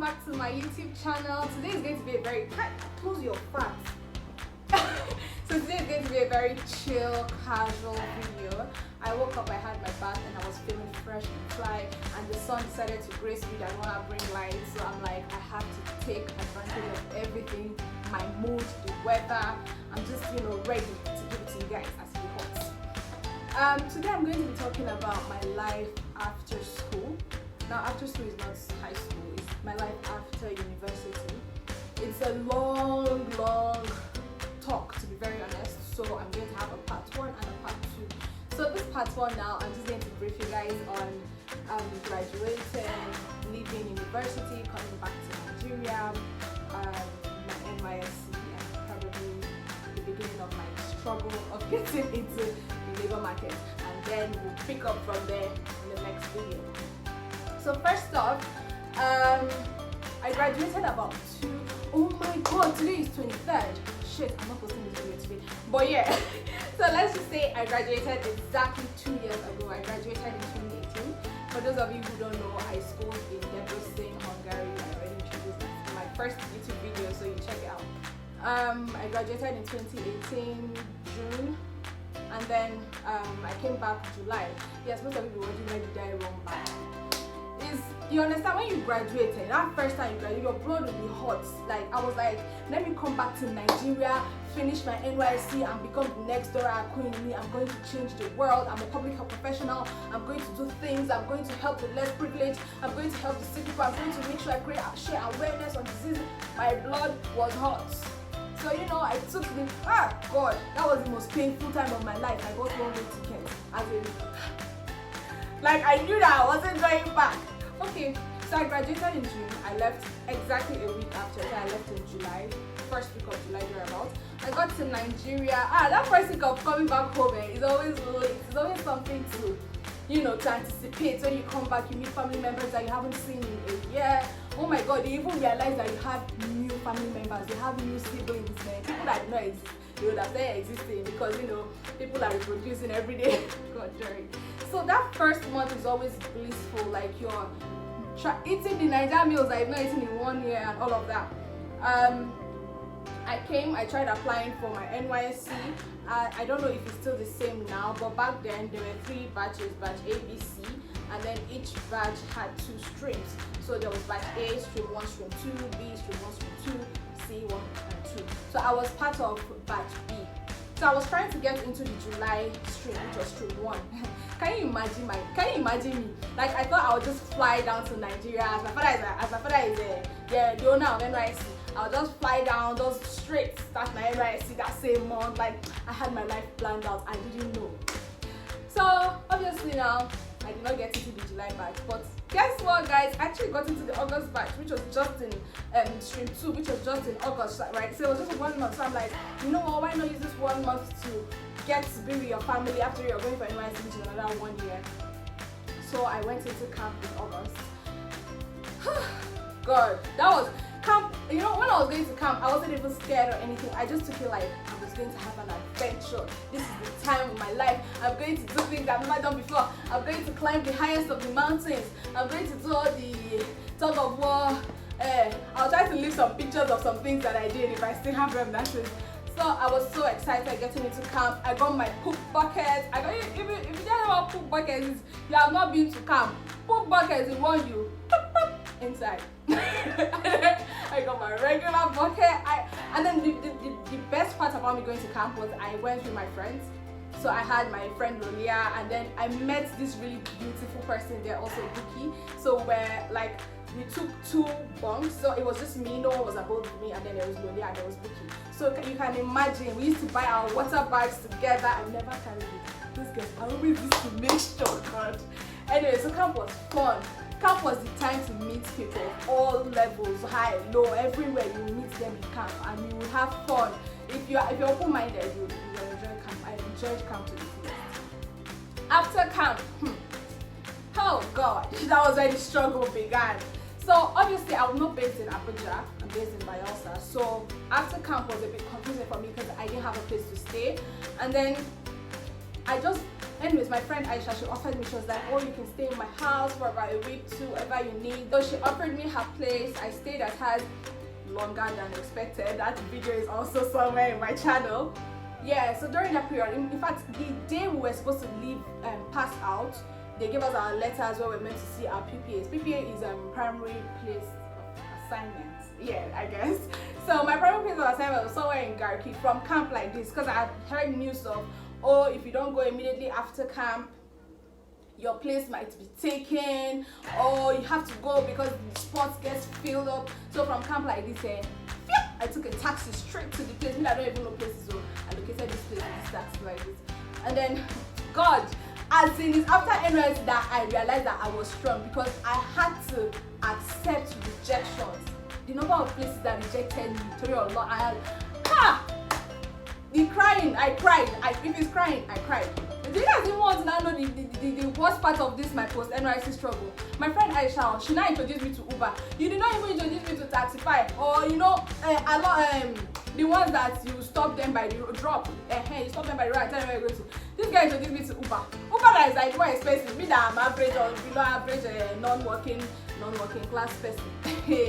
welcome back to my YouTube channel. Today is going to be a very close your facts. So today is going to be a very chill, casual video. I woke up, I had my bath, and I was feeling fresh and fly, and the sun decided to grace me. I don't want to bring light, so I'm like, I have to take advantage of everything, my mood, the weather. I'm just, ready to give it to you guys as it hot. Today I'm going to be talking about my life after school. Now, after school is not high school, it's my life after university. It's a long talk, to be very honest. So I'm going to have a part 1 and a part 2. So this part 1 now, I'm just going to brief you guys on graduating, leaving university, coming back to Nigeria, my NYSC, and probably the beginning of my struggle of getting into the labor market. And then we'll pick up from there in the next video. So first off, I graduated about oh my god, today is 23rd. Shit, I'm not posting this video today. But yeah, so let's just say I graduated exactly 2 years ago. I graduated in 2018. For those of you who don't know, I schooled in Debrecen, Hungary. I already introduced that in my first YouTube video, so you check it out. I graduated in 2018, June. And then I came back July. Yes, most of you will be wondering, where did I run back? You understand, when you graduated, that first time you graduated, your blood will be hot. Like, I was like, let me come back to Nigeria, finish my NYSC, and become the next Dora Queen. I'm going to change the world. I'm a public health professional. I'm going to do things. I'm going to help the less privileged. I'm going to help the sick people. I'm going to make sure I share awareness on disease. My blood was hot. So, I took the, God, that was the most painful time of my life. I got one way ticket. As in, like, I knew that I wasn't going back. Okay, so I graduated in June. I left exactly a week after. So I left in July, first week of July, thereabouts. I got to Nigeria. That first week of coming back home is always late. It's always something to, to anticipate. When you come back, you meet family members that you haven't seen in a year. Oh my God, you even realize that you have new family members. You have new siblings, man. People that did not exist. They would have started existing because, people are reproducing every day. God, Jerry. So that first month is always blissful, like you're eating the Nigerian meals I've not eaten in 1 year and all of that. I tried applying for my NYSC. I don't know if it's still the same now, but back then there were 3 batches, batch A, B, C, and then each batch had 2 streams. So there was batch A, stream 1, stream 2, B, stream 1, stream 2, C, 1 and 2. So I was part of batch B. So I was trying to get into the July stream, which was stream 1. Can you imagine me? Like, I thought I would just fly down to Nigeria as my father is the owner of NYSC. I would just fly down, just straight start my NYSC that same month. Like, I had my life planned out. I didn't know. So obviously now I did not get into the July batch, but guess what, guys? I actually got into the August batch, which was just in stream 2, which was just in August, right? So it was just 1 month. So I'm like, you know what? Why not use this 1 month to get to be with your family after you're going for NYSC, which is another 1 year. So I went into camp in August. God, that was camp. When I was going to camp, I wasn't even scared or anything. I just took it like I was going to have an adventure. This is the time of my life. I'm going to do things I've never done before. I'm going to climb the highest of the mountains. I'm going to do all the tug of war. I'll try to leave some pictures of some things that I did if I still have them. That's it. So I was so excited getting into camp. I got my poop bucket. If you don't know what poop bucket is, you have not been to camp. Poop bucket is one you inside. I got my regular bucket. And then the best part about me going to camp was I went with my friends. So I had my friend Lolia, and then I met this really beautiful person there, also Buki. So we took 2 bunks, so it was just me, no one was above me, and then there was Lolia and there was Buki. So you can imagine, we used to buy our water bags together. I never carried it. Those guys, I always used to make sure, God. Anyway, so camp was fun. Camp was the time to meet people of all levels, high, low, everywhere. You meet them in camp and you will have fun. If you're open-minded, you will enjoy camp. I enjoyed camp to the fullest. After camp, oh God, that was where the struggle began. So obviously I was not based in Abuja, I'm based in Bayelsa. So after camp was a bit confusing for me because I didn't have a place to stay. And then I just Anyways, my friend Aisha, she offered me, she was like, oh, you can stay in my house for about a week, 2, whatever you need. So she offered me her place. I stayed at hers longer than expected. That video is also somewhere in my channel. Yeah, so during that period, in fact, the day we were supposed to leave pass out, they gave us our letters where we're meant to see our PPAs. PPA is primary place of assignment. Yeah, I guess. So my primary place of assignment was somewhere in Garki from camp like this, because I had heard news of, oh, if you don't go immediately after camp, your place might be taken, or you have to go because the spots gets filled up. So from camp like this, I took a taxi straight to the place. I don't even know places, so I located this place in this taxi like this. And then, God, as in it's after NYSC that I realized that I was strong, because I had to accept rejections. The number of places that rejected me, through a lot, I had, the crying, I cried. If it's crying, I cried. Do you guys even want to now know the worst part of this, my post-NYSC struggle? My friend Aisha, she now introduced me to Uber. You did not even introduce me to Taxify, or you know, the ones that you stop them by the drop. You stop them by the road and tell them where you're going to. This guy introduced me to Uber. Uber that is like more expensive. Me that I'm average or below average non-working class person.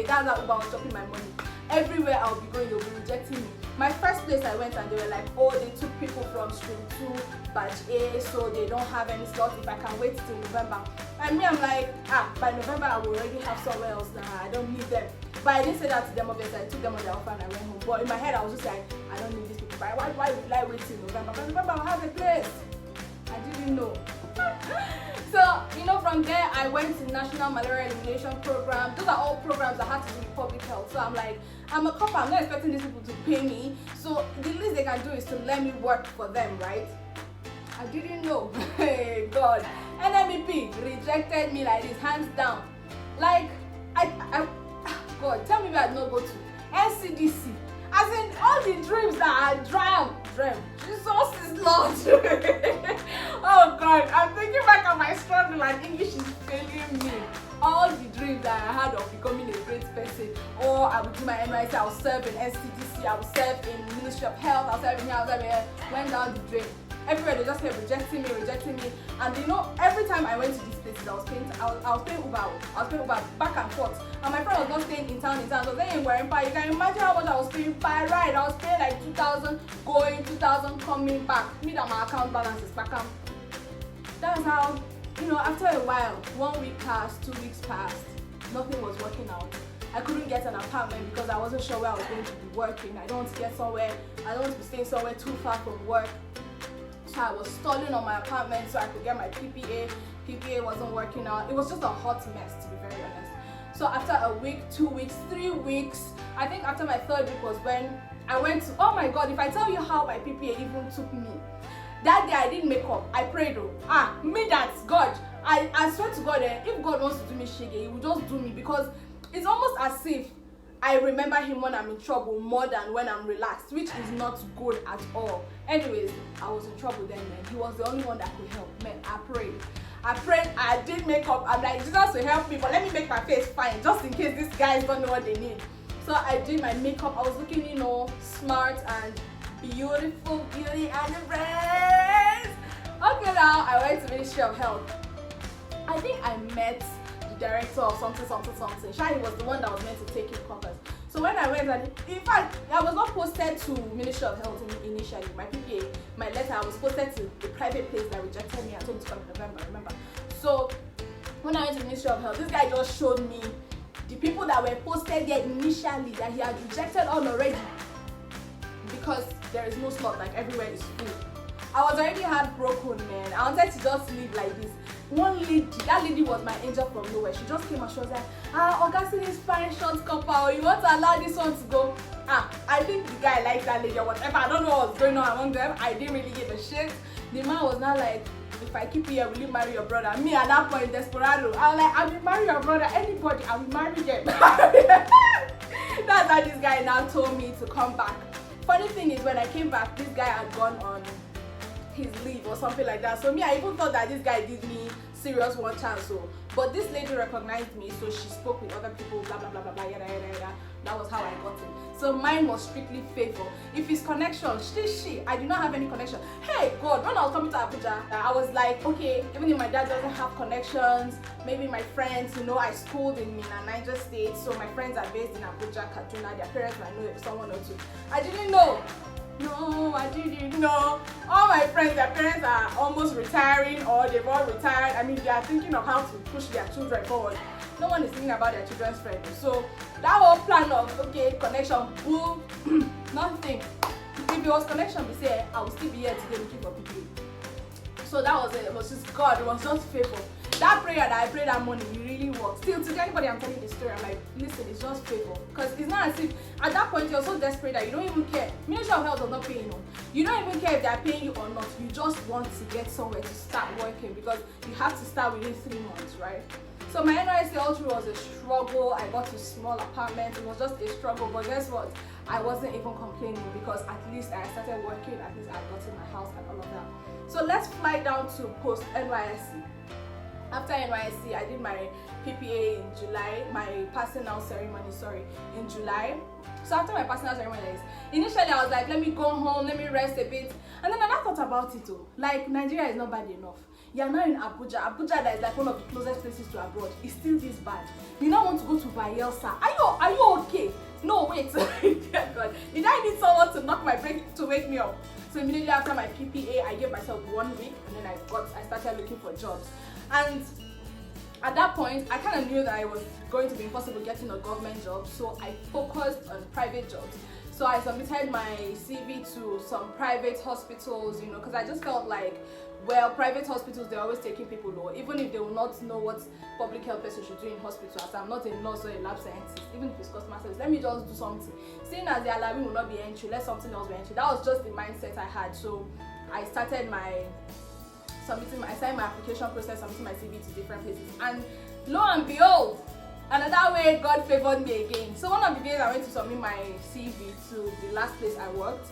That's how Uber was chopping my money. Everywhere I'll be going, they'll be rejecting me. My first place I went and they were like, oh, they took people from stream 2, batch A, so they don't have any slots if I can wait till November. And me, I'm like, by November I will already have somewhere else that I don't need them. But I didn't say that to them, obviously. I took them on their offer and I went home. But in my head, I was just like, I don't need these people. Why would I wait till November? But November I'll have a place. I didn't know. So, you know, from there I went to National Malaria Elimination Program. Those are all programs that have to do with public health. So I'm like, I'm a cop, I'm not expecting these people to pay me. So the least they can do is to let me work for them, right? I didn't know. Hey, God. NMEP rejected me like this, hands down. Like, God, tell me where I'd not go to. NCDC. As in, all the dreams that I dreamt. Jesus is Lord. Oh God, I'm thinking back on my struggle and English is failing me. All the dreams that I had of becoming a great person. Or I would do my NYSC, I would serve in NCDC, I would serve in Ministry of Health, I would serve in here, I would serve in here. Went down the drain. Everywhere they just kept rejecting me. And you know, every time I went to these places, I was paying Uber back and forth. And my friend was not staying in town, so staying in Warrenpa. You can imagine how much I was paying per ride. I was paying like 2,000 going, 2,000 coming back. Me that my account balance is back. That's how, you know, after a while, 1 week passed, 2 weeks passed, nothing was working out. I couldn't get an apartment because I wasn't sure where I was going to be working. I don't want to get somewhere, I don't want to be staying somewhere too far from work. So I was stalling on my apartment so I could get my PPA. PPA wasn't working out. It was just a hot mess, to be very honest. So after a week, 2 weeks, 3 weeks, I think after my 3rd week was when I went to, oh my God, if I tell you how my PPA even took me. That day I didn't make up. I prayed, me that's God. I swear to God, if God wants to do me shege, he will just do me, because it's almost as if I remember him when I'm in trouble more than when I'm relaxed, which is not good at all. Anyways, I was in trouble then, man. He was the only one that could help. Man, I prayed, I did make up. I'm like, Jesus will help me, but let me make my face fine, just in case these guys don't know what they need. So I did my makeup. I was looking, you know, smart and beautiful, beauty and the brains. Okay, now I went to Ministry of Health. I think I met director of something. Shai was the one that was meant to take in covers. So when I went, and in fact, I was not posted to Ministry of Health initially. My PPA, my letter, I was posted to the private place that rejected me and told me to come in November, remember? So when I went to Ministry of Health, this guy just showed me the people that were posted there initially that he had rejected all already, because there is no slot, like everywhere is full. I was already heartbroken, man. I wanted to just live like this. One lady, that lady was my angel from nowhere. She just came and she was like, Augustine is fine, short couple. You want to allow this one to go? I think the guy liked that lady or whatever. I don't know what was going on among them. I didn't really give a shit. The man was not like, if I keep you here, will you marry your brother? Me at that point, desperado. I was like, I will marry your brother. Anybody, I will marry them. That's how this guy now told me to come back. Funny thing is, when I came back, this guy had gone on his leave or something like that. So me, I even thought that this guy did me serious one chance. So, but this lady recognized me, so she spoke with other people, blah blah blah blah blah, yada yada yada. That was how I got it. So mine was strictly favor. If it's connection, I do not have any connection. Hey God, when I was coming to Abuja, I was like, okay, even if my dad doesn't have connections, maybe my friends, I schooled in Mina, Niger State, so my friends are based in Abuja, Kaduna, their parents might know someone or two. I didn't know. No, I didn't know. All my friends, their parents are almost retiring or they've all retired. I mean, they are thinking of how to push their children forward. No one is thinking about their children's friends. So that whole plan of, okay, connection, boom, nothing. If it was connection, we say, I will still be here today looking for people. So that was it. It was just God. It was just favor. That prayer that I prayed that morning, it really worked. Still, to anybody I'm telling the story, I'm like, listen, it's just favor. Because it's not as if, at that point, you're so desperate that you don't even care. Ministry of Health does not pay you. You don't even care if they're paying you or not. You just want to get somewhere to start working because you have to start within 3 months, right? So my NYSC all through was a struggle. I got to small apartments. It was just a struggle. But guess what? I wasn't even complaining because at least I started working. At least I got in my house and all of that. So let's fly down to Post-NYSC. After NYSC, I did my PPA in July, my passing out ceremony, in July. So after my passing out ceremony, initially I was like, let me go home, let me rest a bit. And then I thought about it too. Like, Nigeria is not bad enough. You're now in Abuja. Abuja, that is like one of the closest places to abroad, is still this bad. You now want to go to Bayelsa. Are you okay? No, wait. God. Did I need someone to knock my break to wake me up? So immediately after my PPA, I gave myself 1 week and then I started looking for jobs. And at that point, I kind of knew that it was going to be impossible getting a government job, so I focused on private jobs. So I submitted my CV to some private hospitals, because I just felt like, well, private hospitals, they're always taking people low, even if they will not know what public health person should do in hospitals. I'm not a nurse or a lab scientist, even if it's customer service, let me just do something. Seeing as the alarming will not be entry, let something else be entry. That was just the mindset I had. So I started I started my application process, submitting my CV to different places, and lo and behold, another way God favored me again. So one of the days I went to submit my CV to the last place I worked,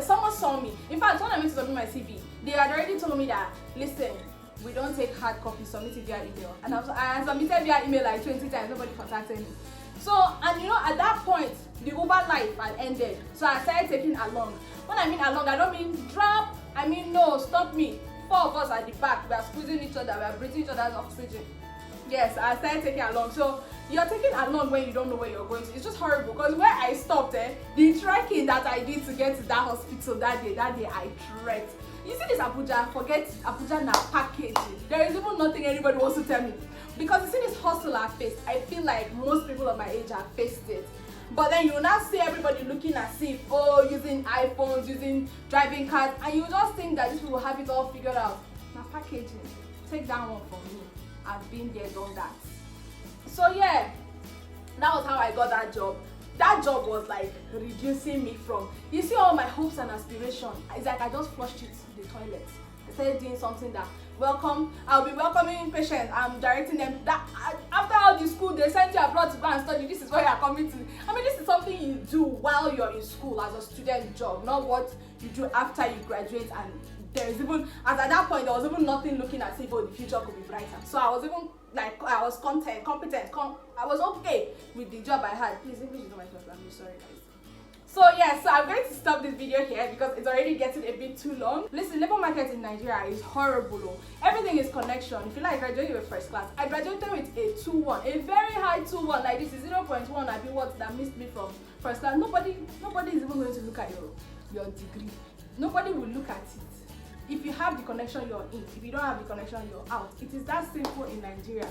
someone saw me. In fact, when I went to submit my CV, they had already told me that, listen, we don't take hard copies, submit it via email. And I submitted via email like 20 times, nobody contacted me. So, and at that point, the Uber life had ended. So I started taking along. When I mean along, I don't mean drop, I mean no, stop me. 4 of us at the back, we are squeezing each other, we are breathing each other's oxygen. Yes, I started taking along. So you're taking along when you don't know where you're going to. It's just horrible because where I stopped, the trekking that I did to get to that hospital that day I trekked. You see this Abuja, forget Abuja now packaging. There is even nothing anybody wants to tell me. Because you see this hustle I faced, I feel like most people of my age have faced it. But then you will now see everybody looking as if, using iPhones, using driving cars, and you just think that these people have it all figured out. Now packaging, take that one from me. I've been there, done that. So yeah, that was how I got that job. That job was like reducing me from, you see all my hopes and aspirations. It's like I just flushed it to the toilet. I started doing something that, I'll be welcoming patients, I'm directing them. That after all the school, they send you abroad to go and study. This is what you are coming to. I mean, this is something you do while you're in school as a student job, not what you do after you graduate. And there is even, as at that point, there was even nothing looking as if the future could be brighter. So I was even like, I was competent. I was okay with the job I had. Please, English is not my first language. Sorry, guys. So yeah, so I'm going to stop this video here because it's already getting a bit too long. Listen, labor market in Nigeria is horrible. Everything is connection. If you like, graduated with first class. I graduated with a 2-1, a very high 2-1. Like this is 0.1. I mean, what that missed me from first class. Nobody is even going to look at your degree. Nobody will look at it. If you have the connection, you're in. If you don't have the connection, you're out. It is that simple in Nigeria.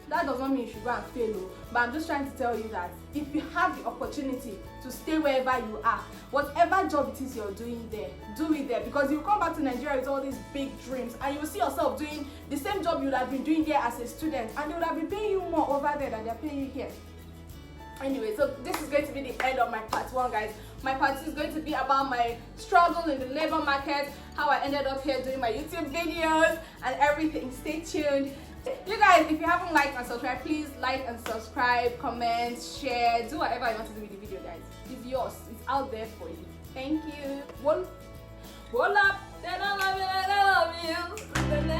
That does not mean you should go and fail, but I'm just trying to tell you that if you have the opportunity to stay wherever you are, whatever job it is you're doing there, do it there, because you come back to Nigeria with all these big dreams and you will see yourself doing the same job you would have been doing there as a student, and they would have been paying you more over there than they're paying you here. Anyway, so this is going to be the end of my part 1, guys. My part 2 is going to be about my struggle in the labor market, how I ended up here doing my YouTube videos and everything. Stay tuned. You guys, if you haven't liked and subscribed, please like and subscribe, comment, share, do whatever you want to do with the video, guys. It's yours. It's out there for you. Thank you. Roll up. Then I love you.